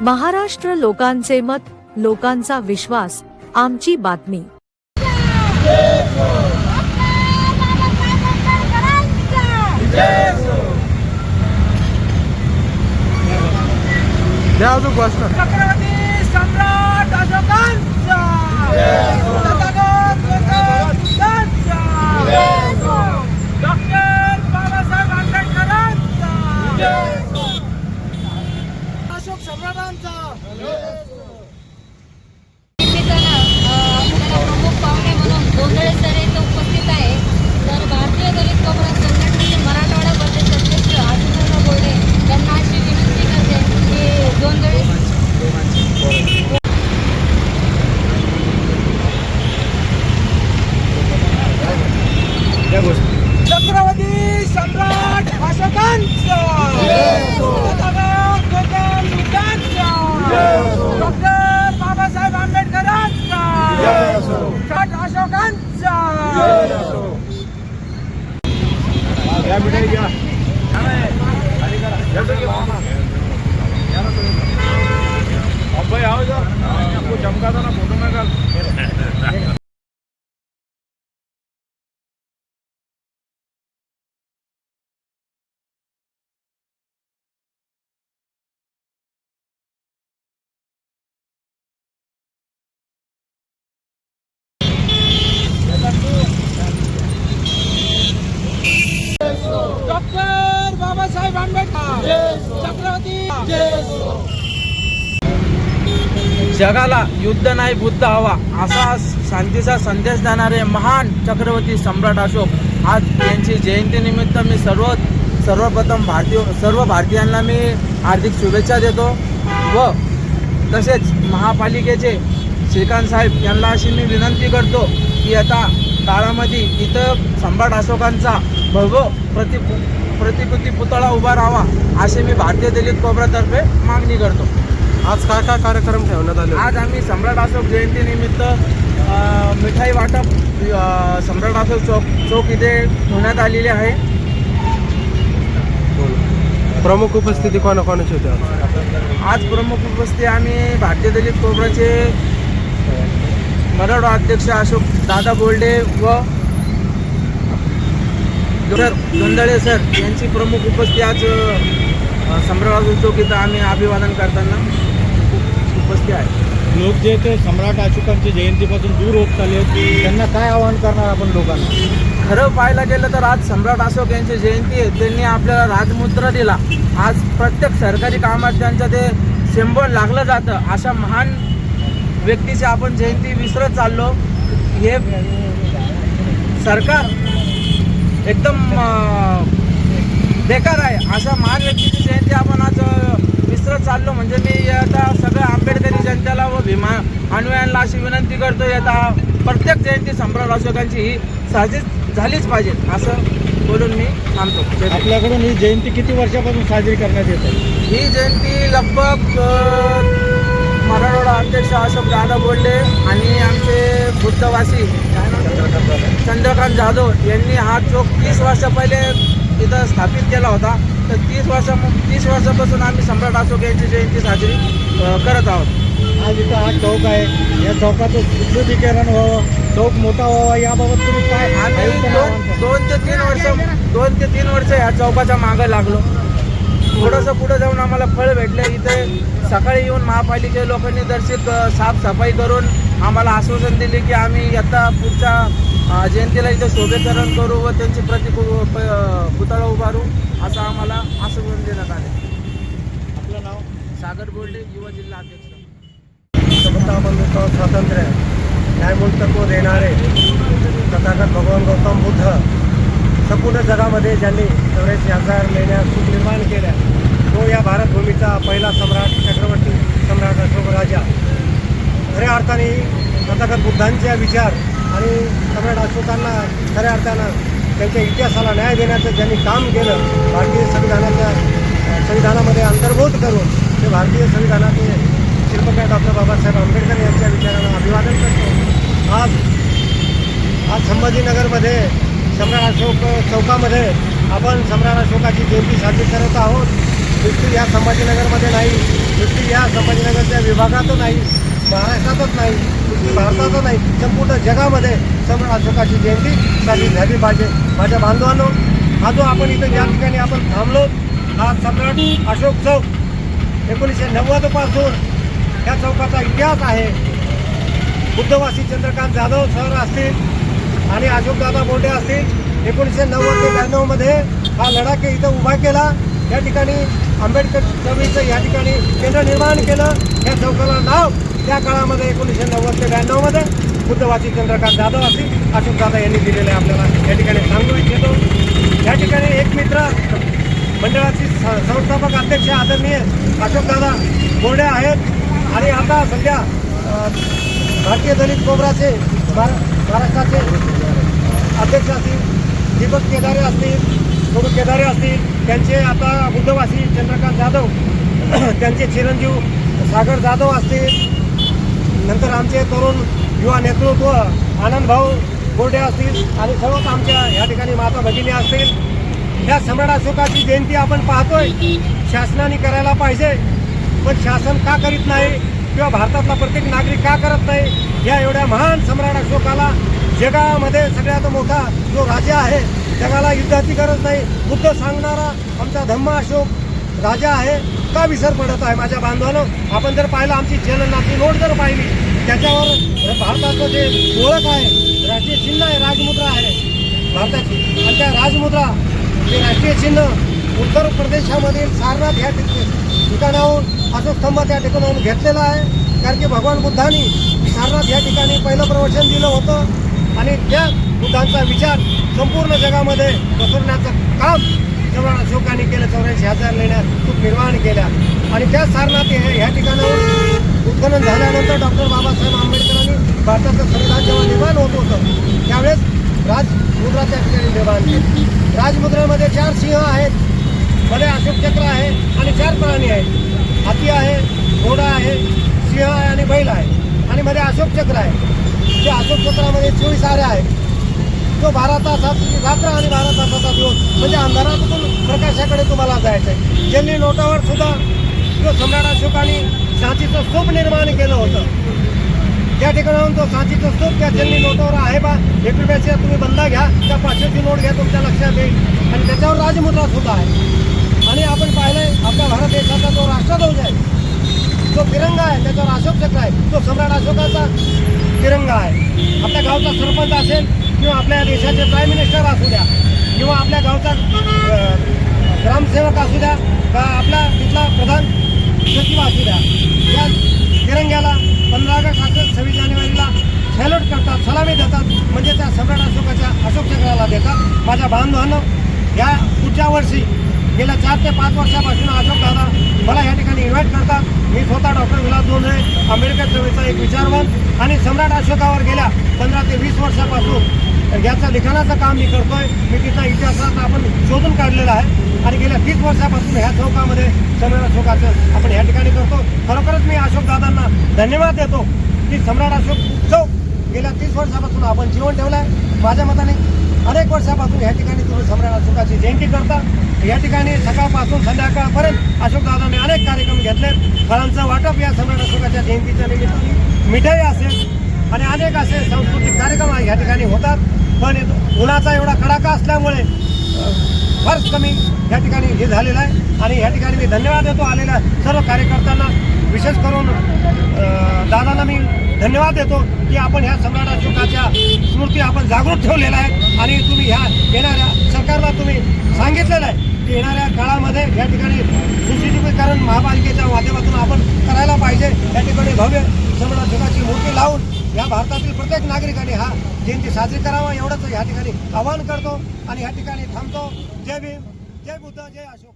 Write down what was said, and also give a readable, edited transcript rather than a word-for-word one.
महाराष्ट्र लोकांचे मत, लोकांचा विश्वास, आमची बातमी। छत्रपती सम्राट अशोकांचा डॉक्टर बाबासाहेब आंबेडकरांचा अशोक सम्राटांचा प्रमुख पाहुणे म्हणून गोंधळे सर येथे उपस्थित आहे। तर भारतीय दलित काँग्रेस संघटनेचे मराठवाडा प्रदेश अध्यक्ष आशुतोष बोर्डे यांना अशी विनंती करते की गोंधळे छत्रपती सम्राट अशोकांचा डॉक्टर बाबासाहेब आंबेडकरांचा अशोकांचा भाई आओ जाओ, आपको चमका था ना फोटो में कल। डॉक्टर बाबासाहेब आंबेडकर छत्रपती जगाला युद्ध नाही बुद्ध हवा असा शांतीचा संदेश देणारे महान छत्रपती सम्राट अशोक आज यांची जयंतीनिमित्त मी सर्वप्रथम सर्व भारतीयांना मी हार्दिक शुभेच्छा देतो व तसेच महापालिकेचे श्रीकांत साहेब यांना अशी मी विनंती करतो की आता काळामध्ये इथं सम्राट अशोकांचा भव्य प्रतिकृती पुतळा उभा राहावा असे मी भारतीय दलित काँग्रेसतर्फे मागणी करतो। आज काय काय कार्यक्रम ठेवण्यात आले? आज आम्ही सम्राट अशोक जयंतीनिमित्त मिठाई वाटप सम्राट अशोक चौक इथे ठेवण्यात आलेले आहे। प्रमुख उपस्थिती कोणाकोणाची होती? आज प्रमुख उपस्थिती आम्ही भारतीय दलित काँग्रेसचे मराठवाडा अध्यक्ष अशोक दादा बोर्डे व गोंधळे सर यांची प्रमुख उपस्थिती आज सम्राट अशोक चौक इथं आम्ही अभिवादन करताना उपस्थित आहे। लोक जे ते सम्राट अशोकांची जयंतीपासून दूर होत चालले त्यांना काय आवाहन करणार आपण लोकांना? खरं पाहायला गेलं तर आज सम्राट अशोक यांची जयंती आहे। त्यांनी आपल्याला राजमुद्रा दिला। आज प्रत्येक सरकारी कामात त्यांचं ते सिंबल लागलं जातं। अशा महान व्यक्तीची आपण जयंती विसरत चाललो। हे सरकार एकदम बेकार आहे। अशा महान व्यक्तीची जयंती आपण आज विसरत चाललो म्हणजे मी आता सगळ्या आंबेडकरी जनतेला व भीमा अनुयायांना अशी विनंती करतो आता प्रत्येक जयंती सम्राट अशोकांची ही साजरी झालीच पाहिजे असं बोलून मी थांबतो। आपल्याकडून ही जयंती किती वर्षापासून साजरी करण्यात येते? ही जयंती लगभग मराठवाडा अध्यक्ष अशोक दादा बोर्डे आणि आमचे बुद्धवासी चंद्रकांत जाधव यांनी हा चौक 30 वर्ष पहिले इथं स्थापित केला होता। तर 30 वर्षापासून आम्ही सम्राट अशोक यांची जयंती साजरी करत आहोत। आज इथं हा चौक आहे, या चौकाचं सुशोभीकरण व्हावं, चौक मोठा व्हावा याबाबत तुम्ही काय? आम्ही 2 ते 3 वर्ष ह्या चौकाच्या मागं लागलो। थोडंसं पुढं जाऊन आम्हाला फळ भेटलं। इथे सकाळी येऊन महापालिके लोकांनी दर्शित साफसफाई करून आम्हाला आश्वासन दिले की आम्ही आता पुढच्या जयंतीला इथे शोभीकरण करू व त्यांची पुतळा उभारू असं आम्हाला आश्वासन देण्यात आले। आपलं नाव? सागर बोर्डे, युवा जिल्हा अध्यक्ष। समता बंधुत्व स्वातंत्र्य न्यायमूर्त को देणारे तथागत भगवान गौतम बुद्ध संपूर्ण जगामध्ये ज्यांनी 84,000 लेण्या सुख निर्माण केल्या तो या भारतभूमीचा पहिला सम्राट छत्रपती सम्राट अशोक राजा। खऱ्या अर्थाने तथागत बुद्धांचे विचार आणि सम्राट अशोकांना खऱ्या अर्थानं त्यांच्या इतिहासाला न्याय देण्याचं ज्यांनी काम केलं भारतीय संविधानामध्ये अंतर्भूत करून ते भारतीय संविधानाचे शिल्पकार डॉक्टर बाबासाहेब आंबेडकर यांच्या विचारांना अभिवादन करतो। आज संभाजीनगरमध्ये सम्राट अशोक चौकामध्ये आपण सम्राट अशोकाची जयंती साजरी करत आहोत। नुसती या संभाजीनगरमध्ये नाही, नुसती या संभाजीनगरच्या विभागातच नाही, महाराष्ट्रातच नाही, नुसती भारतातच नाही, संपूर्ण जगामध्ये सम्राट अशोकाची जयंती साजरी झाली पाहिजे. माझ्या बांधवांनो, हा जो आपण इथं या ठिकाणी आपण थांबलो, हा सम्राट अशोक चौक 1990 पासून या चौकाचा इतिहास आहे. बुद्धवासी चंद्रकांत जाधव सर असतील आणि अशोकदादा बोंडे असतील, 1990 ते 92 मध्ये हा लढाके इथं उभा केला. या ठिकाणी आंबेडकर चळवळीचं या ठिकाणी केंद्र निर्माण केलं. या चौकाला नाव त्या काळामध्ये 1990 ते 92 मध्ये बुद्धवासी चंद्रकांत जाधव असतील, अशोकदादा यांनी दिलेलं आहे. आपल्याला या ठिकाणी सांगू इच्छितो. या ठिकाणी एक मित्र मंडळाचे संस्थापक अध्यक्ष आदरणीय अशोकदादा बोर्डे आहेत आणि आता सध्या भारतीय दलित कोबराचे महाराष्ट्राचे अध्यक्ष असतील, दीपक केदारे असतील, प्रभू केदारे असतील, त्यांचे आता बुद्धवासी चंद्रकांत जाधव, त्यांचे चिरंजीव सागर जाधव असतील, नंतर आमचे तरुण युवा नेतृत्व आनंद भाऊ बोर्डे असतील आणि सर्वच आमच्या या ठिकाणी माता भगिनी असतील. ह्या सम्राट अशोकाची जयंती आपण पाहतोय, शासनाने करायला पाहिजे, पण शासन का करीत नाही किंवा भारतातला प्रत्येक नागरिक का करत नाही. या एवढ्या महान सम्राट अशोकाला जगामध्ये सगळ्यात मोठा जो राजा आहे, जगाला युद्धाची गरज नाही, बुद्ध सांगणारा आमचा धम्म अशोक राजा आहे, का विसर पडत आहे. माझ्या बांधवांनो, आपण जर पाहिलं आमची चलनाची नोट जर पाहिली, त्याच्यावर भारताचं जे ओळख आहे, राष्ट्रीय चिन्ह आहे, राजमुद्रा आहे भारताची, आणि त्या राजमुद्रा ते राष्ट्रीय चिन्ह उत्तर प्रदेशामधील सारनाथ ह्या ठिकाणाहून अशोक स्तंभ त्या ठिकाणाहून घेतलेला आहे. कारण की भगवान बुद्धांनी सारनाथ या ठिकाणी पहिलं प्रवचन दिलं होतं आणि त्या बुद्धांचा विचार संपूर्ण जगामध्ये पसरण्याचं काम सम्राट अशोकाने केलं. 84,000 लेण्या खूप निर्माण केल्या आणि त्या सारनाथ ह्या ठिकाणाहून उत्खनन झाल्यानंतर डॉक्टर बाबासाहेब आंबेडकरांनी भारताचं संविधान जेव्हा निर्माण होत होतं, त्यावेळेस राजमुद्रा त्या ठिकाणी निर्माण केली. राजमुद्रेमध्ये 4 सिंह आहेत, मध्ये अशोक चक्र आहे आणि 4 प्राणी आहेत. हाती आहे, घोडा आहे, सिंह आहे आणि बैल आहे आणि मध्ये अशोक चक्र आहे. जे अशोक चक्रामध्ये 24 आरे आहेत. तो 12 तासाची रात्र आणि 12 तासाचा दिवस, म्हणजे अंधारातून प्रकाशाकडे तुम्हाला जायचं आहे. जल्ली नोटावर सुद्धा जो सम्राट अशोकाने सांचीचं स्तूप निर्माण केलं होतं, त्या ठिकाणाहून तो सांचीचं स्तूप त्या जल्ली नोटावर आहे बा. 1 रुपयाचा तुम्ही बंदा घ्या, त्या 500ची नोट घ्या, तुमच्या लक्षात येईल. आणि त्याच्यावर राजमुद्रा सुद्धा आहे. आणि आपण पाहिलंय आपल्या भारत देशाचा जो राष्ट्रध्वज आहे, जो तिरंगा आहे, त्याच्यावर अशोक चक्र आहे, तो सम्राट अशोकाचा तिरंगा आहे. आपल्या गावचा सरपंच असेल किंवा आपल्या देशाचे प्राईम मिनिस्टर असू द्या किंवा आपल्या गावचा ग्रामसेवक असू द्या का आपला तिथला प्रधान सचिव असू द्या, या तिरंग्याला 15 ऑगस्ट असेल 26 जानेवारीला सॅल्यूट करतात, सलामी देतात, म्हणजे त्या सम्राट अशोकाच्या अशोक चक्राला देतात. माझ्या बांधवांनो, या पुढच्या वर्षी गेल्या 4 ते 5 वर्षापासून अशोक दादा मला या ठिकाणी इन्व्हाइट करतात. मी स्वतः डॉक्टर विलास जोंधळे, आंबेडकर चळवळीचा एक विचारवंत आणि सम्राट अशोकावर गेल्या 15 ते 20 वर्षापासून याचं लिखाणाचं काम मी करतोय. मी तिचा इतिहासात आपण शोधून काढलेला आहे आणि गेल्या 30 वर्षापासून ह्या चौकामध्ये सम्राट अशोकाचं आपण या ठिकाणी करतो. खरोखरच मी अशोक दादांना धन्यवाद देतो की सम्राट अशोक चौक गेल्या 30 वर्षापासून आपण जीवन ठेवलं आहे. माझ्या मताने अनेक वर्षापासून या ठिकाणी तुम्ही सम्राट अशोकाची जयंती करता. या ठिकाणी सकाळपासून संध्याकाळपर्यंत अशोकदादांनी अनेक कार्यक्रम घेतले. फळांचं वाटप या सम्राट अशोकाच्या जयंतीच्या निमित्ताने, मिठाई असेल आणि अनेक असे सांस्कृतिक कार्यक्रम या ठिकाणी होतात. पण उन्हाचा एवढा कडाका असल्यामुळे फारच कमी या ठिकाणी हे झालेलं आहे आणि या ठिकाणी मी धन्यवाद देतो आलेल्या सर्व कार्यकर्त्यांना. विशेष करून दादांना मी धन्यवाद देतो की आपण ह्या सम्राट अशोकाच्या स्मृती आपण जागृत ठेवलेल्या आहेत आणि तुम्ही ह्या येणाऱ्या सरकारला तुम्ही सांगितलेलं आहे की येणाऱ्या काळामध्ये या ठिकाणी सुशोभीकरण महापालिकेच्या माध्यमातून आपण करायला पाहिजे. या ठिकाणी भव्य सम्राट अशोकाची मूर्ती लावून या भारतातील प्रत्येक नागरिकाने हा जयंती साजरी करावा एवढंच या ठिकाणी आवाहन करतो आणि या ठिकाणी थांबतो. जय भीम, जय बुद्ध, जय अशोक.